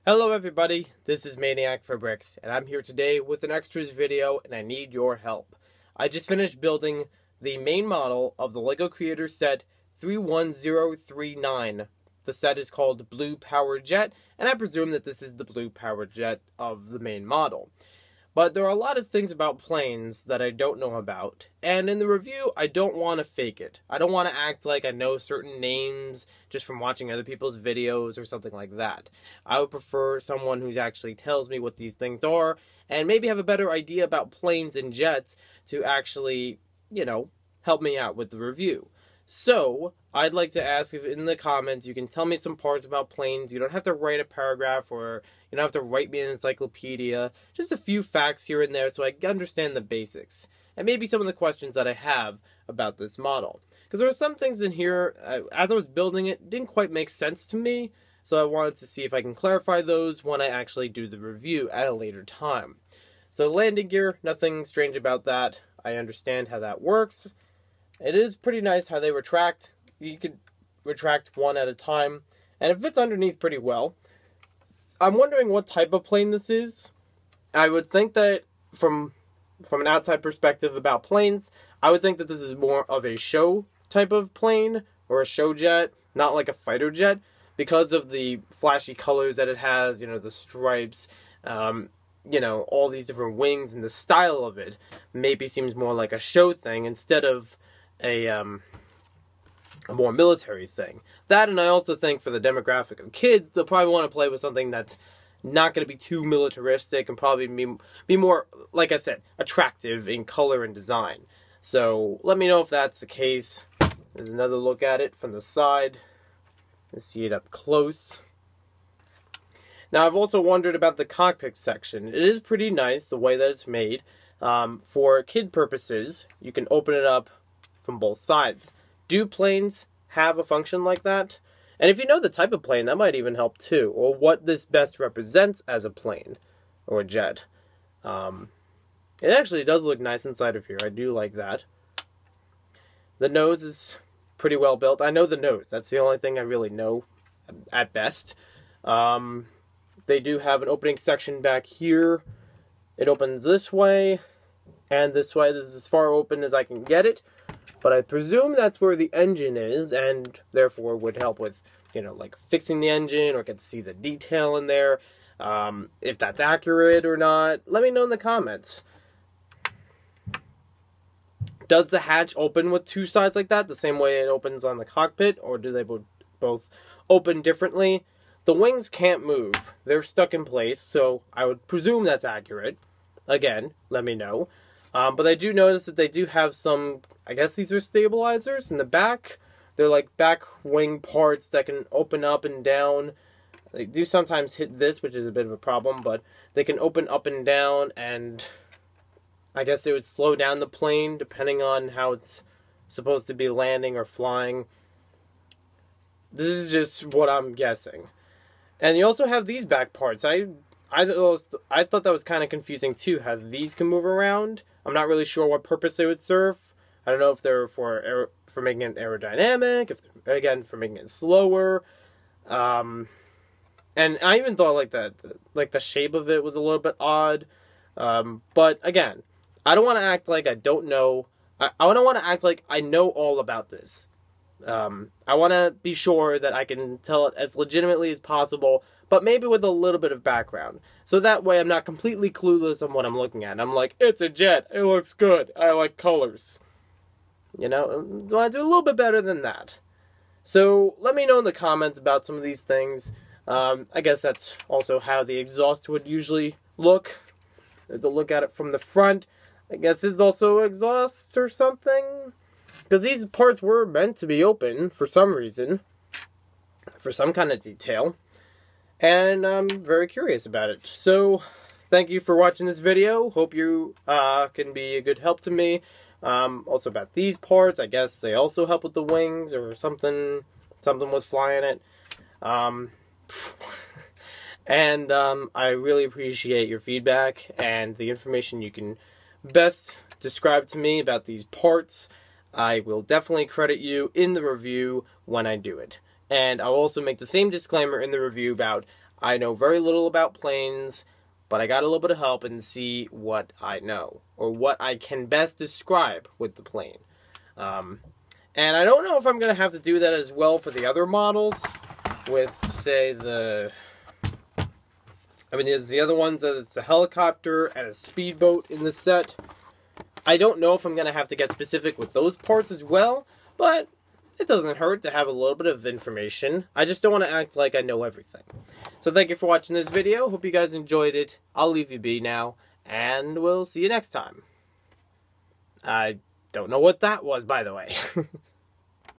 Hello everybody, this is Maniac for Bricks, and I'm here today with an extras video, and I need your help. I just finished building the main model of the LEGO Creator Set 31039. The set is called Blue Power Jet, and I presume that this is the Blue Power Jet of the main model. But there are a lot of things about planes that I don't know about, and in the review, I don't want to fake it. I don't want to act like I know certain names just from watching other people's videos or something like that. I would prefer someone who actually tells me what these things are, and maybe have a better idea about planes and jets to actually, help me out with the review. So, I'd like to ask if in the comments you can tell me some parts about planes. You don't have to write a paragraph or you don't have to write me an encyclopedia. Just a few facts here and there so I can understand the basics. And maybe some of the questions that I have about this model. Because there were some things in here, as I was building it, didn't quite make sense to me. So I wanted to see if I can clarify those when I actually do the review at a later time. So landing gear, nothing strange about that. I understand how that works. It is pretty nice how they retract. You could retract one at a time, and it fits underneath pretty well. I'm wondering what type of plane this is. I would think that from an outside perspective about planes, I would think that this is more of a show type of plane or a show jet, not like a fighter jet, because of the flashy colors that it has, the stripes, all these different wings, and the style of it maybe seems more like a show thing instead of a more military thing. That, and I also think for the demographic of kids, they'll probably want to play with something that's not going to be too militaristic and probably be more, like I said, attractive in color and design. So let me know if that's the case. There's another look at it from the side. Let's see it up close. Now, I've also wondered about the cockpit section. It is pretty nice the way that it's made. For kid purposes, you can open it up from both sides. Do planes have a function like that? And if you know the type of plane, that might even help too, or what this best represents as a plane or a jet. It actually does look nice inside of here. I do like that. The nose is pretty well built. I know the nose. That's the only thing I really know at best. They do have an opening section back here. It opens this way and this way. This is as far open as I can get it. But I presume that's where the engine is, and therefore would help with, like fixing the engine or get to see the detail in there. If that's accurate or not, let me know in the comments. Does the hatch open with two sides like that, the same way it opens on the cockpit, or do they both open differently? The wings can't move. They're stuck in place, so I would presume that's accurate. Again, let me know. But I do notice that they do have some, I guess these are stabilizers in the back. They're like back wing parts that can open up and down. They do sometimes hit this, which is a bit of a problem, but they can open up and down, and I guess it would slow down the plane depending on how it's supposed to be landing or flying. This is just what I'm guessing. And you also have these back parts. I thought that was kind of confusing too, how these can move around. I'm not really sure what purpose they would serve. I don't know if they're for making it aerodynamic, if again for making it slower. And I even thought like the shape of it was a little bit odd. But again, I don't want to act like I don't know. I don't want to act like I know all about this. I want to be sure that I can tell it as legitimately as possible, but maybe with a little bit of background. So that way I'm not completely clueless on what I'm looking at. I'm like, it's a jet. It looks good. I like colors. I want to do a little bit better than that. So let me know in the comments about some of these things. I guess that's also how the exhaust would usually look. There's a look at it from the front. I guess it's also exhaust or something. Because these parts were meant to be open for some reason. For some kind of detail. And I'm very curious about it. So, thank you for watching this video. Hope you can be a good help to me. Also about these parts. I guess they also help with the wings or something with flying it. And I really appreciate your feedback and the information you can best describe to me about these parts. I will definitely credit you in the review when I do it. And I'll also make the same disclaimer in the review about I know very little about planes, but I got a little bit of help and see what I know, or what I can best describe with the plane. And I don't know if I'm going to have to do that as well for the other models, with, say, there's the other ones that it's a helicopter and a speedboat in the set. I don't know if I'm going to have to get specific with those parts as well, but it doesn't hurt to have a little bit of information. I just don't want to act like I know everything. So thank you for watching this video. Hope you guys enjoyed it. I'll leave you be now, and we'll see you next time. I don't know what that was, by the way.